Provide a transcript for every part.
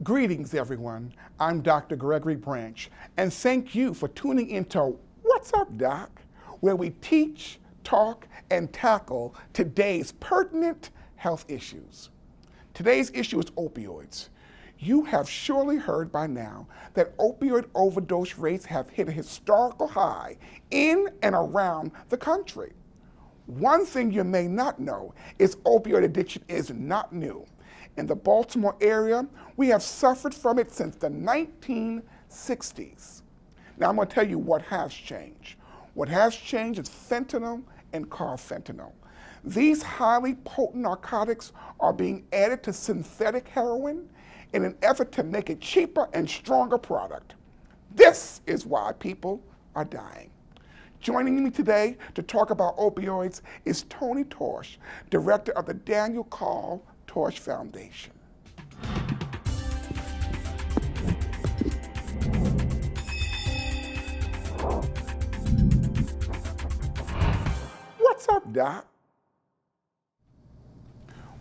Greetings, everyone. I'm Dr. Gregory Branch, and thank you for tuning into What's Up, Doc, where we teach, talk, and tackle today's pertinent health issues. Today's issue is opioids. You have surely heard by now that opioid overdose rates have hit a historical high in and around the country. One thing you may not know is opioid addiction is not new. In the Baltimore area, we have suffered from it since the 1960s. Now I'm going to tell you what has changed. What has changed is fentanyl and carfentanil. These highly potent narcotics are being added to synthetic heroin in an effort to make it cheaper and stronger product. This is why people are dying. Joining me today to talk about opioids is Tony Torsch, director of the Daniel Carl Torsch Foundation. What's up, Doc?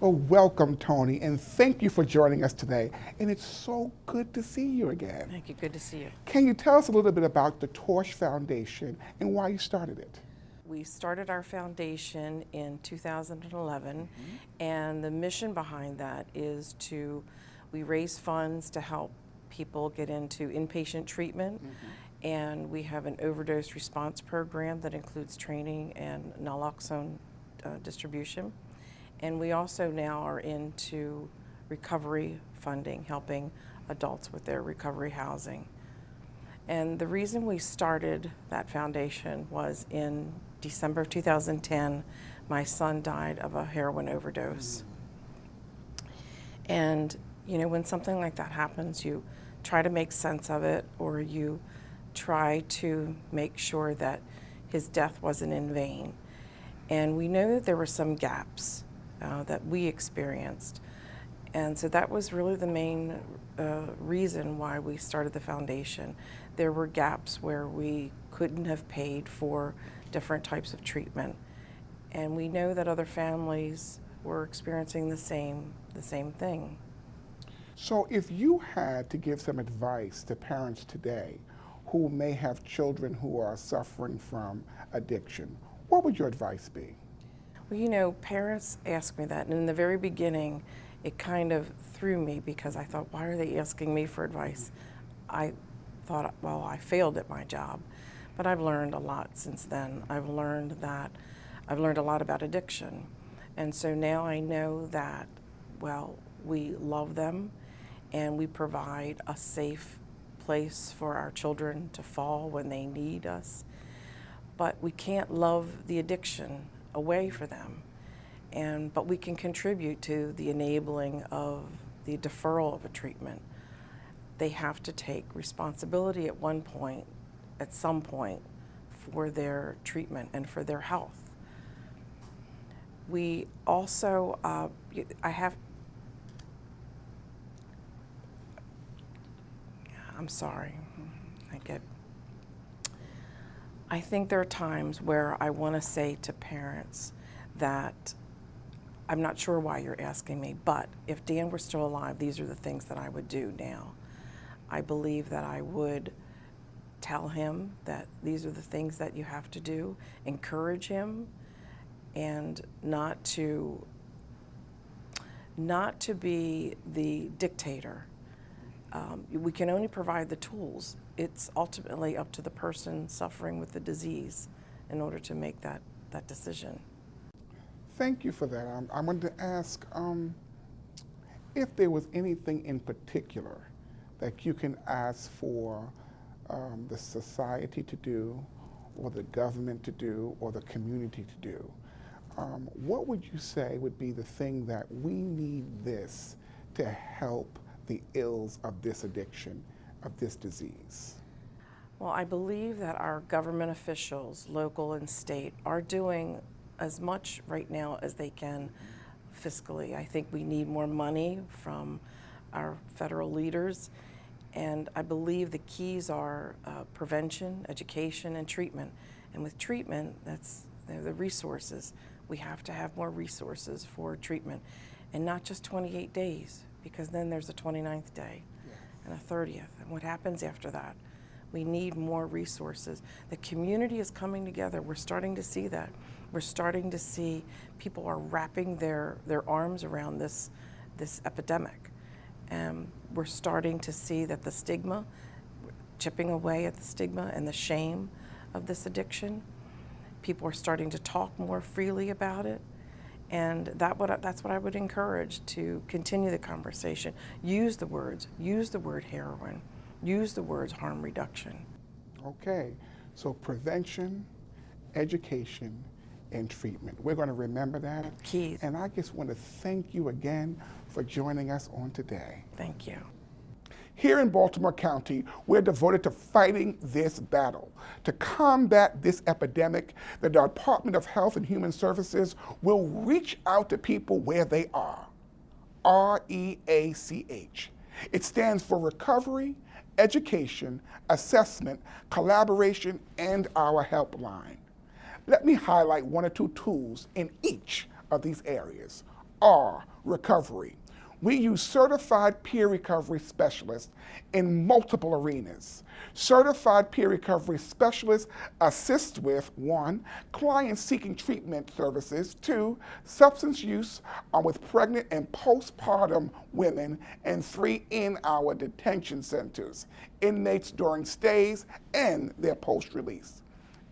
Well, welcome, Tony, and thank you for joining us today. And it's so good to see you again. Thank you. Good to see you. Can you tell us a little bit about the Torsch Foundation and why you started it? We started our foundation in 2011, and the mission behind that is we raise funds to help people get into inpatient treatment, and we have an overdose response program that includes training and naloxone distribution. And we also now are into recovery funding, helping adults with their recovery housing. And the reason we started that foundation was in December of 2010, my son died of a heroin overdose. And you know, when something like that happens, you try to make sense of it, or you try to make sure that his death wasn't in vain. And we know that there were some gaps that we experienced. And so that was really the main reason why we started the foundation. There were gaps where we couldn't have paid for different types of treatment. And we know that other families were experiencing the same thing. So if you had to give some advice to parents today who may have children who are suffering from addiction, what would your advice be? Well, you know, parents ask me that, and in the very beginning, it kind of threw me because I thought, why are they asking me for advice? I thought, well, I failed at my job, but I've learned a lot since then. I've learned a lot about addiction, and so now I know that, well, we love them, and we provide a safe place for our children to fall when they need us, but we can't love the addiction away for them, but we can contribute to the enabling of the deferral of a treatment. They have to take responsibility at some point, for their treatment and for their health. We also, I'm sorry, I think there are times where I want to say to parents that I'm not sure why you're asking me, but if Dan were still alive, these are the things that I would do now. I believe that I would tell him that these are the things that you have to do, encourage him, and not to be the dictator. We can only provide the tools. It's ultimately up to the person suffering with the disease in order to make that decision. Thank you for that. I wanted to ask if there was anything in particular that you can ask for the society to do, or the government to do, or the community to do. What would you say would be the thing that we need this to help the ills of this addiction, of this disease? Well, I believe that our government officials, local and state, are doing as much right now as they can fiscally. I think we need more money from our federal leaders, and I believe the keys are prevention, education, and treatment. And with treatment, that's the resources. We have to have more resources for treatment, and not just 28 days. because then there's a 29th day and a 30th. And what happens after that? We need more resources. The community is coming together. We're starting to see that. We're starting to see people are wrapping their arms around this epidemic. And we're starting to see that the stigma, chipping away at the stigma and the shame of this addiction. People are starting to talk more freely about it. And that's what I would encourage, to continue the conversation. Use the words, use the word heroin, use the words harm reduction. Okay, so prevention, education, and treatment. We're going to remember that. Key. And I just want to thank you again for joining us on today. Thank you. Here in Baltimore County, we're devoted to fighting this battle. To combat this epidemic, the Department of Health and Human Services will reach out to people where they are. REACH. It stands for Recovery, Education, Assessment, Collaboration, and our helpline. Let me highlight one or two tools in each of these areas. R, recovery. We use certified peer recovery specialists in multiple arenas. Certified peer recovery specialists assist with 1, clients seeking treatment services, 2, substance use with pregnant and postpartum women, and 3, in our detention centers, inmates during stays and their post-release.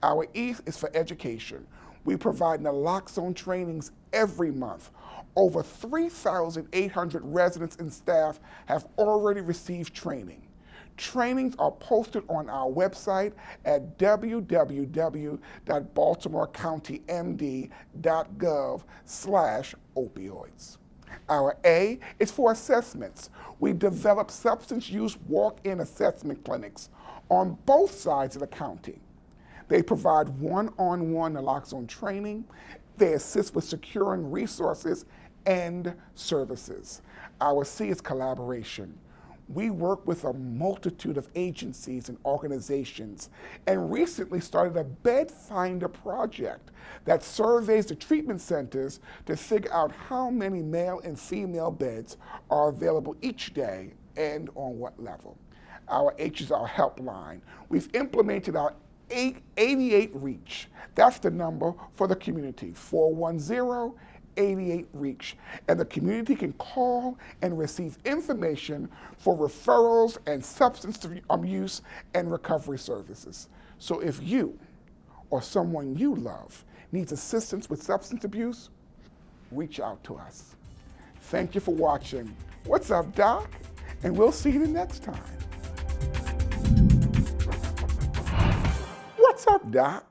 Our E is for education. We provide naloxone trainings every month. Over 3,800 residents and staff have already received training. Trainings are posted on our website at www.baltimorecountymd.gov/opioids. Our A is for assessments. We develop substance use walk-in assessment clinics on both sides of the county. They provide one-on-one naloxone training. They assist with securing resources and services. Our C is collaboration. We work with a multitude of agencies and organizations, and recently started a bed finder project that surveys the treatment centers to figure out how many male and female beds are available each day and on what level. Our H is our helpline. We've implemented our 88 REACH. That's the number for the community, 410-88 REACH. And the community can call and receive information for referrals and substance use and recovery services. So if you or someone you love needs assistance with substance abuse, reach out to us. Thank you for watching. What's up, Doc? And we'll see you the next time. What's up, Doc?